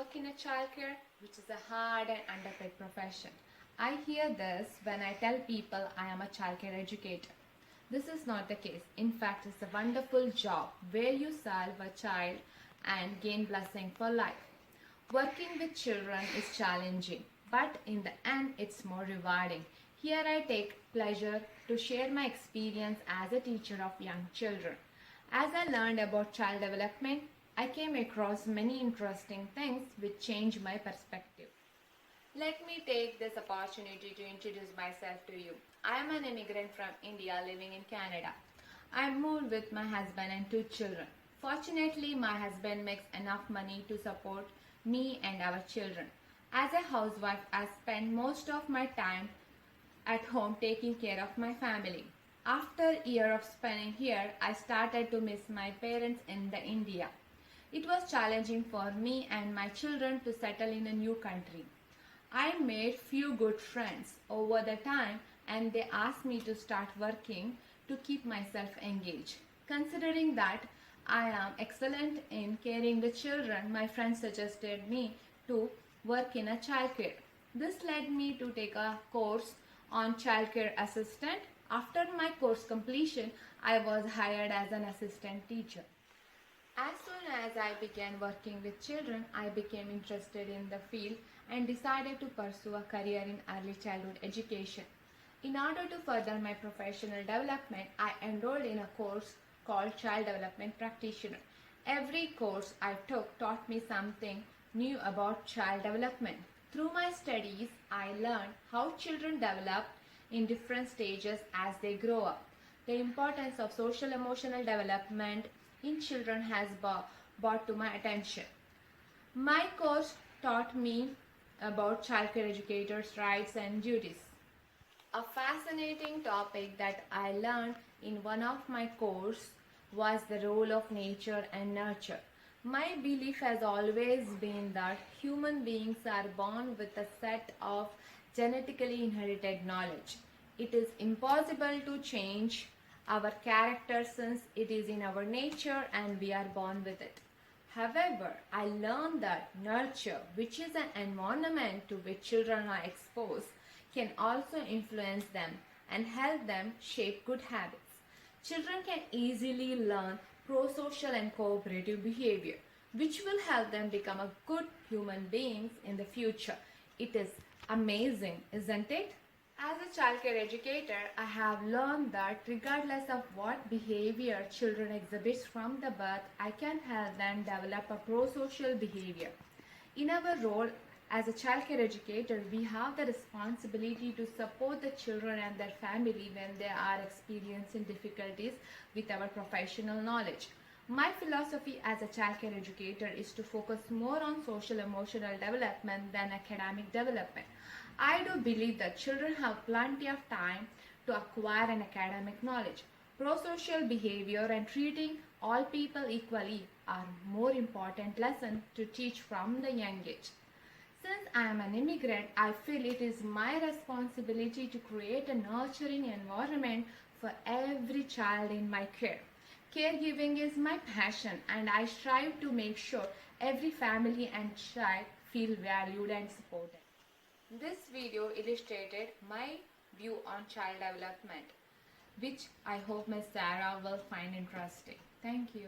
work in a childcare, which is a hard and underpaid profession. I hear this when I tell people I am a childcare educator. This is not the case. In fact, it's a wonderful job where you serve a child and gain blessing for life. Working with children is challenging, but in the end, it's more rewarding. Here I take pleasure to share my experience as a teacher of young children. As I learned about child development, I came across many interesting things which changed my perspective. Let me take this opportunity to introduce myself to you. I am an immigrant from India living in Canada. I moved with my husband and 2 children. Fortunately, my husband makes enough money to support me and our children. As a housewife, I spend most of my time at home taking care of my family. After a year of spending here, I started to miss my parents in India. It was challenging for me and my children to settle in a new country. I made few good friends over the time and they asked me to start working to keep myself engaged. Considering that I am excellent in caring the children, my friends suggested me to work in a childcare. This led me to take a course on childcare assistant. After my course completion, I was hired as an assistant teacher. As soon as I began working with children, I became interested in the field and decided to pursue a career in early childhood education. In order to further my professional development, I enrolled in a course called Child Development Practitioner. Every course I took taught me something new about child development. Through my studies, I learned how children develop in different stages as they grow up. The importance of social emotional development in children has brought to my attention. My course taught me about childcare educators' rights and duties. A fascinating topic that I learned in one of my courses was the role of nature and nurture. My belief has always been that human beings are born with a set of genetically inherited knowledge. It is impossible to change our character since it is in our nature and we are born with it. However, I learned that nurture, which is an environment to which children are exposed, can also influence them and help them shape good habits. Children can easily learn pro-social and cooperative behavior, which will help them become a good human beings in the future. It is amazing, isn't it? As a childcare educator, I have learned that regardless of what behavior children exhibit from the birth, I can help them develop a pro-social behavior. In our role as a childcare educator, we have the responsibility to support the children and their family when they are experiencing difficulties with our professional knowledge. My philosophy as a childcare educator is to focus more on social emotional development than academic development. I do believe that children have plenty of time to acquire an academic knowledge. Pro-social behavior and treating all people equally are more important lessons to teach from the young age. Since I am an immigrant, I feel it is my responsibility to create a nurturing environment for every child in my care. Caregiving is my passion and I strive to make sure every family and child feel valued and supported. This video illustrated my view on child development, which I hope Ms. Sarah will find interesting. Thank you.